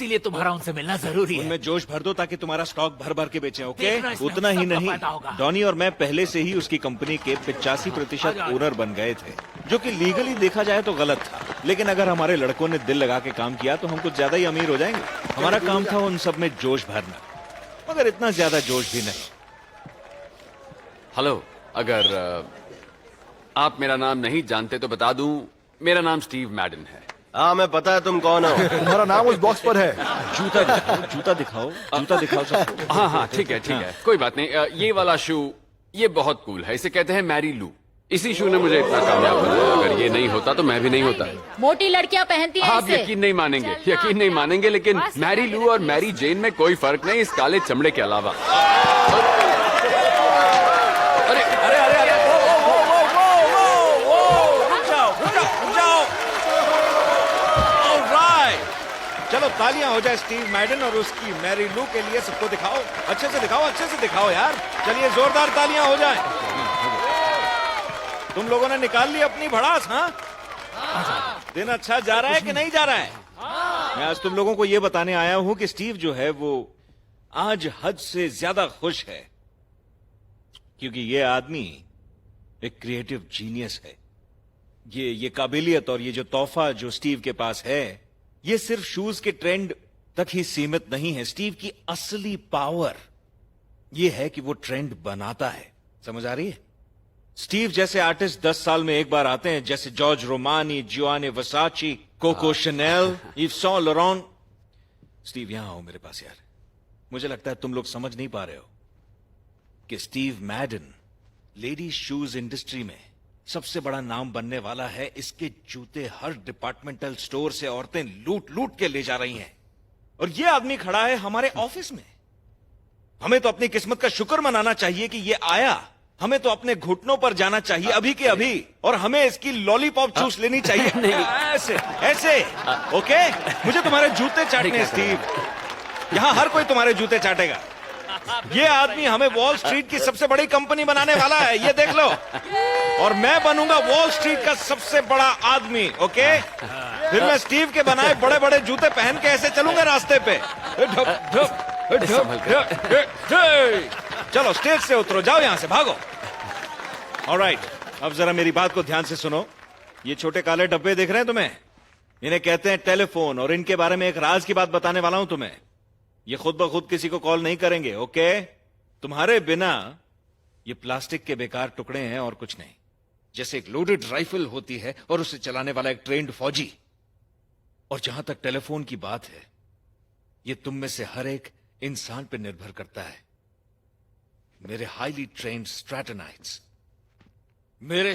इसीलिए तुम्हारा उनसे मिलना जरूरी है। उनमें जोश भर दो ताकि तुम्हारा स्टॉक भर भर के बेचे, ओके? देखना इसमें उतना ही सबका नहीं, फायदा होगा। डॉनी और मैं पहले से ही उसकी कंपनी के 85% ओनर बन गए थे, जो कि लीगली देखा जाए तो गलत था। लेकिन अगर हमारे लड़कों ने दिल लगा के काम किया तो हम कुछ ज्यादा ही अमीर हो जाएंगे। हमारा काम था उन सब में जोश भरना, मगर इतना ज्यादा जोश भी नहीं। हेलो, अगर आप मेरा नाम नहीं जानते तो बता दूं, मेरा नाम स्टीव मैडन है। हाँ, मैं पता है तुम कौन हो। तुम्हारा नाम उस बॉक्स पर है। जूता दिखाओ, जूता दिखाओ, जूता दिखाओ सबको। हाँ हाँ, ठीक है, कोई बात नहीं। ये वाला शू, ये बहुत कूल है, इसे कहते हैं मैरी लू। इसी शू ने मुझे इतना कामयाब बनाया। अगर ये नहीं होता तो मैं भी नहीं होता। मोटी लड़कियां पहनती हैं आप इसे। यकीन नहीं मानेंगे, लेकिन मैरी लू और मैरी जेन में कोई फर्क नहीं इस काले चमड़े के अलावा। अरे अरे अरे अरे चलो तालियां हो जाए स्टीव मैडन और उसकी मैरी लू के लिए। सबको दिखाओ, अच्छे से दिखाओ, अच्छे से दिखाओ यार। चलिए जोरदार तालियां हो जाए। तुम लोगों ने निकाल ली अपनी भड़ास, हाँ? दिन अच्छा जा रहा है कि नहीं जा रहा है? मैं आज तुम लोगों को यह बताने आया हूं कि स्टीव जो है वो आज हद से ज्यादा खुश है, क्योंकि ये आदमी एक क्रिएटिव जीनियस है। ये काबिलियत और ये जो तोहफा जो स्टीव के पास है, ये सिर्फ शूज के ट्रेंड तक ही सीमित नहीं है। स्टीव की असली पावर ये है कि वो ट्रेंड बनाता है। समझ आ रही है? स्टीव जैसे आर्टिस्ट 10 साल में एक बार आते हैं, जैसे जॉर्ज रोमानी, जियोनी वर्साची, कोको शनेल, इव सॉन लोरॉन। स्टीव यहां आओ मेरे पास यार। मुझे लगता है तुम लोग समझ नहीं पा रहे हो कि स्टीव मैडन लेडीज शूज इंडस्ट्री में सबसे बड़ा नाम बनने वाला है। इसके जूते हर डिपार्टमेंटल स्टोर से औरतें लूट लूट के ले जा रही हैं, और ये आदमी खड़ा है हमारे ऑफिस में। हमें तो अपनी किस्मत का शुक्र मनाना चाहिए कि ये आया। हमें तो अपने घुटनों पर जाना चाहिए अभी के अभी, और हमें इसकी लॉलीपॉप चूस लेनी चाहिए। ऐसे ऐसे, ओके? मुझे तुम्हारे जूते चाटने स्टीव। यहां हर कोई तुम्हारे जूते चाटेगा। ये आदमी हमें वॉल स्ट्रीट की सबसे बड़ी कंपनी बनाने वाला है, ये देख लो। और मैं बनूंगा वॉल स्ट्रीट का सबसे बड़ा आदमी, ओके? फिर मैं स्टीव के बनाए बड़े बड़े जूते पहन के ऐसे चलूंगा रास्ते पे। चलो स्टेज से उतरो, जाओ यहां से, भागो। ऑलराइट, अब जरा मेरी बात को ध्यान से सुनो। ये छोटे काले डब्बे दिख रहे हैं तुम्हें? इन्हें कहते हैं टेलीफोन, और इनके बारे में एक राज की बात बताने वाला हूं तुम्हें। ये खुद ब खुद किसी को कॉल नहीं करेंगे, ओके? तुम्हारे बिना ये प्लास्टिक के बेकार टुकड़े हैं और कुछ नहीं। जैसे एक लोडेड राइफल होती है और उसे चलाने वाला एक ट्रेन्ड फौजी। और जहां तक टेलीफोन की बात है, ये तुम में से हर एक इंसान पर निर्भर करता है। मेरे हाईली ट्रेन्ड स्ट्रैटेनाइट्स, मेरे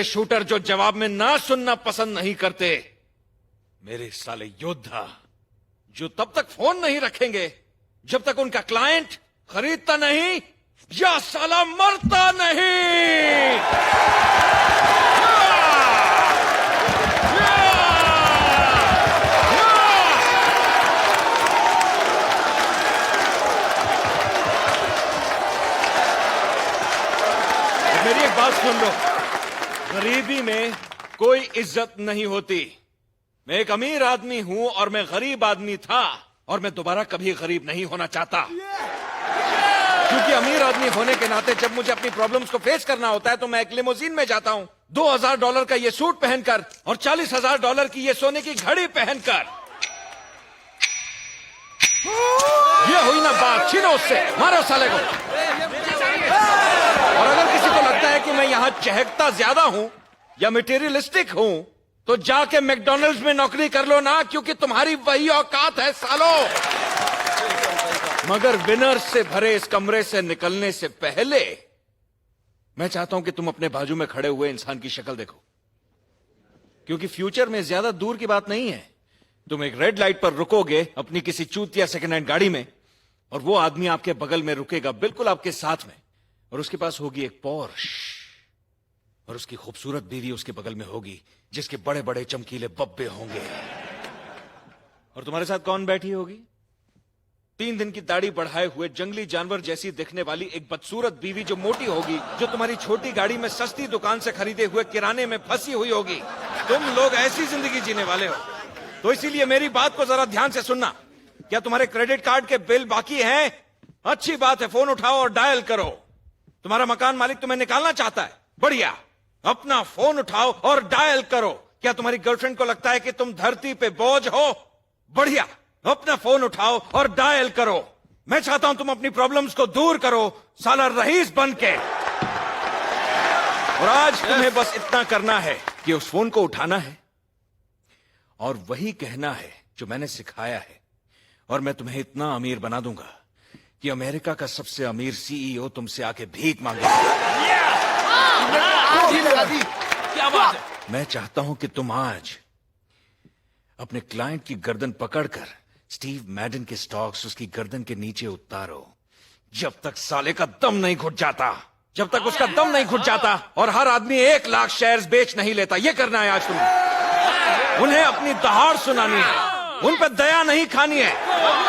शूटर जो जवाब में ना सुनना पसंद नहीं करते, मेरे साले योद्धा जो तब तक फोन नहीं रखेंगे जब तक उनका क्लाइंट खरीदता नहीं या साला मरता नहीं। मेरी एक बात सुन लो, गरीबी में कोई इज्जत नहीं होती। मैं एक अमीर आदमी हूं और मैं गरीब आदमी था, और मैं दोबारा कभी गरीब नहीं होना चाहता। क्योंकि अमीर आदमी होने के नाते जब मुझे अपनी प्रॉब्लम्स को फेस करना होता है तो मैं एक लिमोजीन में जाता हूं, $2000 का ये सूट पहनकर और $40,000 की ये सोने की घड़ी पहनकर। ये हुई ना बात, छीनो उससे, मारो साले को। और अगर किसी को लगता है कि मैं यहां चहकता ज्यादा हूं या मटेरियलिस्टिक हूं, तो जाके मैकडॉनल्ड्स में नौकरी कर लो ना, क्योंकि तुम्हारी वही औकात है सालो। मगर विनर्स से भरे इस कमरे से निकलने से पहले मैं चाहता हूं कि तुम अपने बाजू में खड़े हुए इंसान की शक्ल देखो, क्योंकि फ्यूचर में ज्यादा दूर की बात नहीं है। तुम एक रेड लाइट पर रुकोगे अपनी किसी चूतिया सेकेंड हैंड गाड़ी में, और वो आदमी आपके बगल में रुकेगा, बिल्कुल आपके साथ में, और उसके पास होगी एक पोर्श, और उसकी खूबसूरत बीवी उसके बगल में होगी जिसके बड़े बड़े चमकीले बब्बे होंगे। और तुम्हारे साथ कौन बैठी होगी? 3 दिन की दाढ़ी बढ़ाए हुए जंगली जानवर जैसी दिखने वाली एक बदसूरत बीवी जो मोटी होगी, जो तुम्हारी छोटी गाड़ी में सस्ती दुकान से खरीदे हुए किराने में फंसी हुई होगी। तुम लोग ऐसी जिंदगी जीने वाले हो। तो इसीलिए मेरी बात को जरा ध्यान से सुनना। क्या तुम्हारे क्रेडिट कार्ड के बिल बाकी हैं? अच्छी बात है, फोन उठाओ और डायल करो। तुम्हारा मकान मालिक तुम्हें निकालना चाहता है? बढ़िया, अपना फोन उठाओ और डायल करो। क्या तुम्हारी गर्लफ्रेंड को लगता है कि तुम धरती पे बोझ हो? बढ़िया, अपना फोन उठाओ और डायल करो। मैं चाहता हूं तुम अपनी प्रॉब्लम्स को दूर करो, साला रईस बन के। और आज तुम्हें बस इतना करना है कि उस फोन को उठाना है और वही कहना है जो मैंने सिखाया है, और मैं तुम्हें इतना अमीर बना दूंगा कि अमेरिका का सबसे अमीर सीईओ तुमसे आके भीख मांगेगा। क्या बात है? मैं चाहता हूं कि तुम आज अपने क्लाइंट की गर्दन पकड़कर स्टीव मैडन के स्टॉक्स उसकी गर्दन के नीचे उतारो, जब तक साले का दम नहीं घुट जाता, जब तक उसका दम नहीं घुट जाता, और हर आदमी 1 लाख शेयर्स बेच नहीं लेता। ये करना है आज तुम्हें। उन्हें अपनी दहाड़ सुनानी है, उन पर दया नहीं खानी है।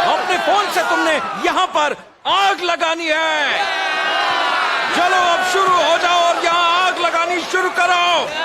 अपने फोन से तुमने यहां पर आग लगानी है। चलो अब शुरू हो जाओ और यहां आग लगानी शुरू करो।